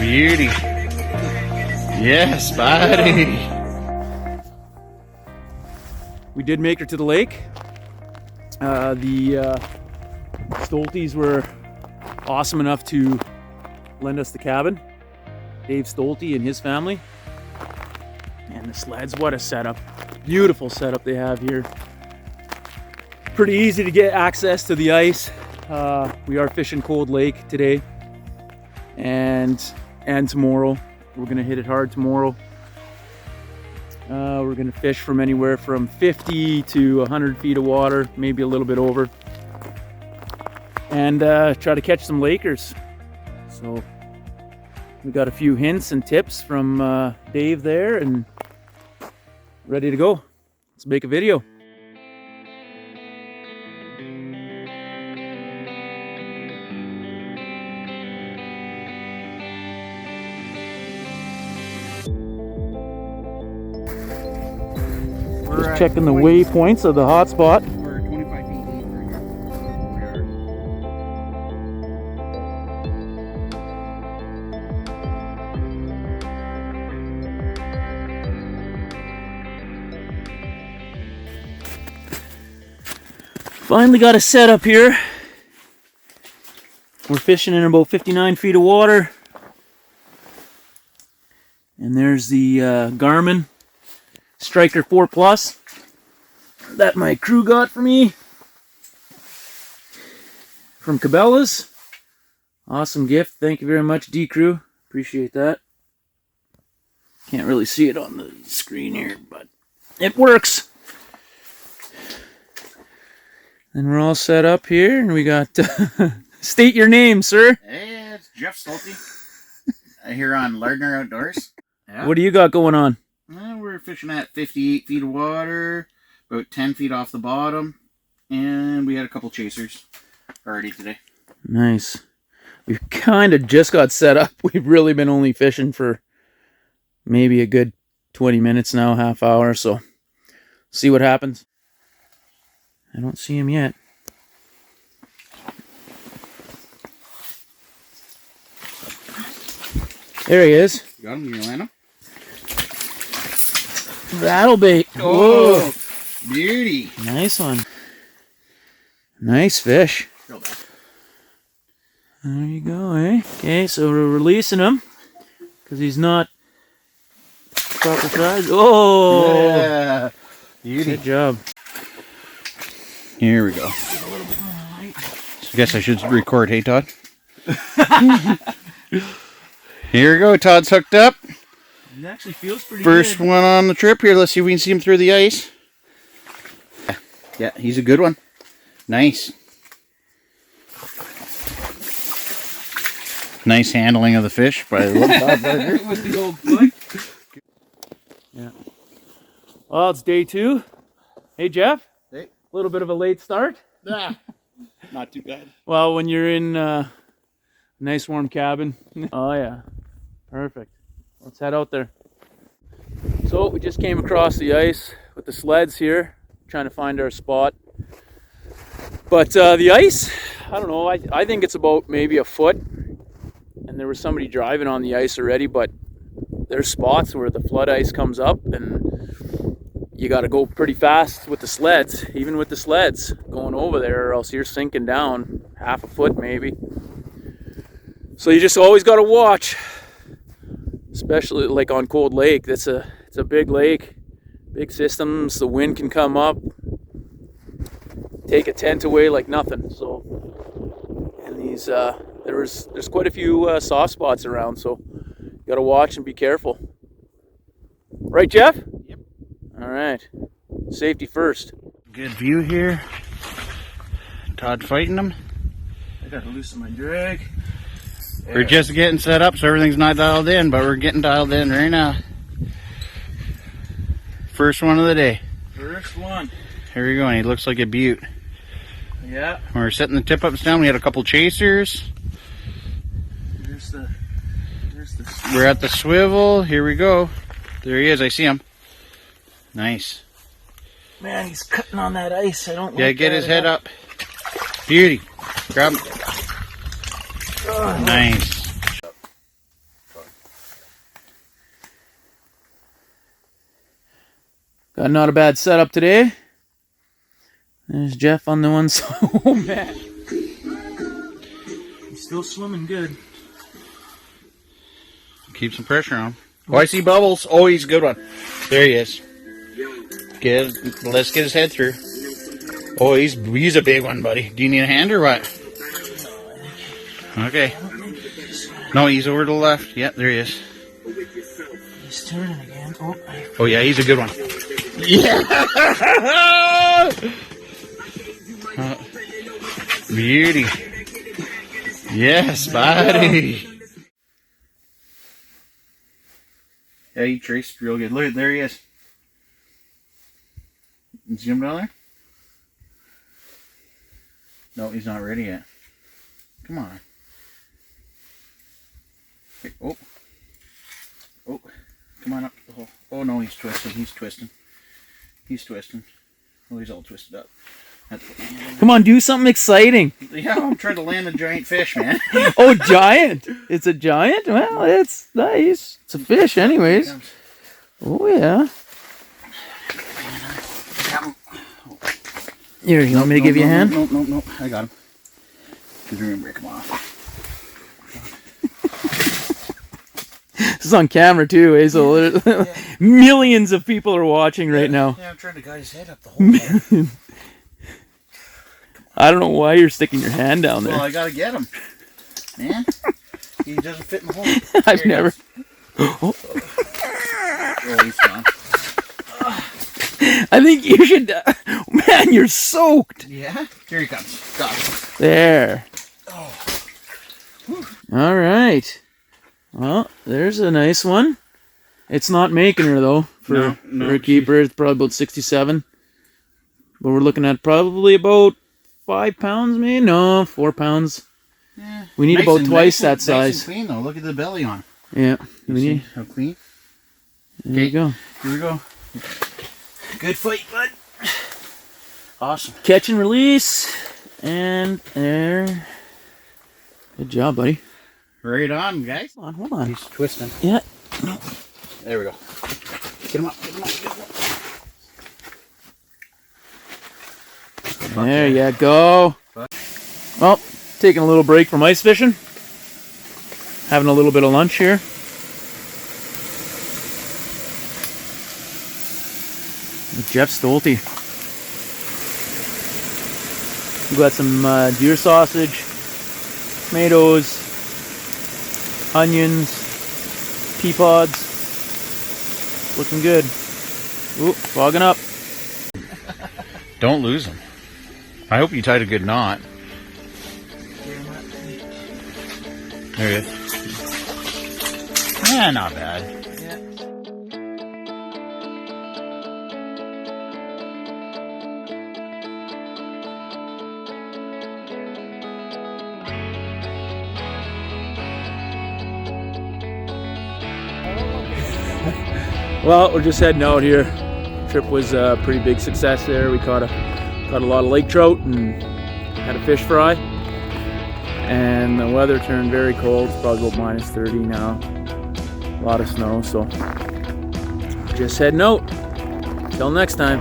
Beauty. Yes, buddy. We did make her to the lake. The Stoltes were awesome enough to lend us the cabin. Dave Stolte and his family. And the sleds, what a setup. Beautiful setup they have here. Pretty easy to get access to the ice. We are fishing Cold Lake today and tomorrow. We're gonna hit it hard tomorrow. We're gonna fish from anywhere from 50 to 100 feet of water, maybe a little bit over, and try to catch some Lakers. So we got a few hints and tips from Dave there, and ready to go. Let's make a video. Just checking the waypoints of the hotspot. We're 25 feet deep right here. Finally got a setup here. We're fishing in about 59 feet of water. And there's the Garmin Striker 4 Plus that my crew got for me from Cabela's. Awesome gift. Thank you very much, D Crew. Appreciate that. Can't really see it on the screen here, but it works. And we're all set up here, and we got state your name, sir. Hey, it's Jeff Stolte here on Lardner Outdoors. Yeah. What do you got going on? We're fishing at 58 feet of water, about 10 feet off the bottom, and we had a couple chasers already today. Nice. We've kind of just got set up. We've really been only fishing for maybe a good 20 minutes now, half hour, so see what happens. I don't see him yet. There he is. You got him? You gonna land him? Rattle bait. Oh, whoa. Beauty. Nice one. Nice fish. Go back. There you go, eh? Okay, so we're releasing him because he's not proper size. Oh! Yeah. Beauty. Good job. Here we go. I guess I should record. Hey, Todd. Here we go. Todd's hooked up. It actually feels pretty First good. one on the trip here. Let's see if we can see him through the ice. Yeah, he's a good one. Nice. Nice handling of the fish by the little Todd Burger. With the old foot. Yeah. Well, it's day 2. Hey, Jeff. Hey. A little bit of a late start. Ah, not too bad. Well, when you're in a nice warm cabin. Oh, yeah. Perfect. Let's head out there. So we just came across the ice with the sleds here, trying to find our spot. But the ice, I don't know, I think it's about maybe a foot. And there was somebody driving on the ice already, but there's spots where the flood ice comes up and you got to go pretty fast with the sleds, even with the sleds going over there, or else you're sinking down half a foot maybe. So you just always got to watch, especially like on Cold Lake. It's a big lake, big systems. The wind can come up, take a tent away like nothing. So, and these there's quite a few soft spots around, so you got to watch and be careful. Right, Jeff? Yep. All right. Safety first. Good view here. Todd fighting them. I got to loosen my drag. We're just getting set up, so everything's not dialed in, but we're getting dialed in right now. First one of the day. First one. Here we go, and he looks like a beaut. Yeah. When we're setting the tip-ups down, we had a couple chasers. There's the We're at the swivel. Here we go. There he is. I see him. Nice. Man, he's cutting on that ice. I don't Yeah, like get that his at head all. up. Beauty. Grab him. Oh, Nice. Got not a bad setup today. There's Jeff on the one side. Oh man. He's still swimming good. Keep some pressure on him. Oh, I see bubbles. Oh, he's a good one. There he is. Let's get his head through. Oh, he's a big one, buddy. Do you need a hand or what? Okay. No, he's over to the left. Yep, there he is. He's turning again. Oh yeah, he's a good one. Yeah! Beauty. Yes, buddy. Yeah, he traced real good. Look, there he is. You see him down there? No, he's not ready yet. Come on. Okay. Oh. Oh. Come on up the hole. Oh no, he's twisting. He's twisting. He's twisting. Oh, he's all twisted up. Come on, do something exciting. Yeah, I'm trying to land a giant fish, man. Oh, giant. It's a giant? Well, it's nice. It's a fish anyways. Oh, yeah. Here, you want me to give you a hand? No. I got him. Because we're going to break him off. This is on camera too, eh? So millions of people are watching right now. Yeah, I'm trying to guide his head up the whole time. I don't know why you're sticking your hand down there. Well, I gotta get him, man. He doesn't fit in the hole. I've never. Oh, he's gone. I think you should. Man, you're soaked. Yeah. Here he comes. Got him. There. Oh. All right. Well, there's a nice one. It's not making her though for a keeper. It's probably about 67. But we're looking at probably about 5 pounds, maybe? No, 4 pounds. Yeah. We need about twice that size. Nice and clean though. Look at the belly on. Yeah. You see how clean? There you go. Here we go. Good fight, bud. Awesome. Catch and release. And there. Good job, buddy. Right on, guys. Hold on. He's twisting. Yeah. No. There we go. Get him up. Get him up. Get him up. There you go. Well, taking a little break from ice fishing. Having a little bit of lunch here. With Jeff Stolte. We got some deer sausage, tomatoes, onions, pea pods. Looking good. Ooh, fogging up. Don't lose him. I hope you tied a good knot. There he is. Yeah, not bad. Yeah. Well, we're just heading out here. Trip was a pretty big success there. We caught a lot of lake trout and had a fish fry. And the weather turned very cold. It's probably about minus 30 now. A lot of snow, so just heading out. Till next time.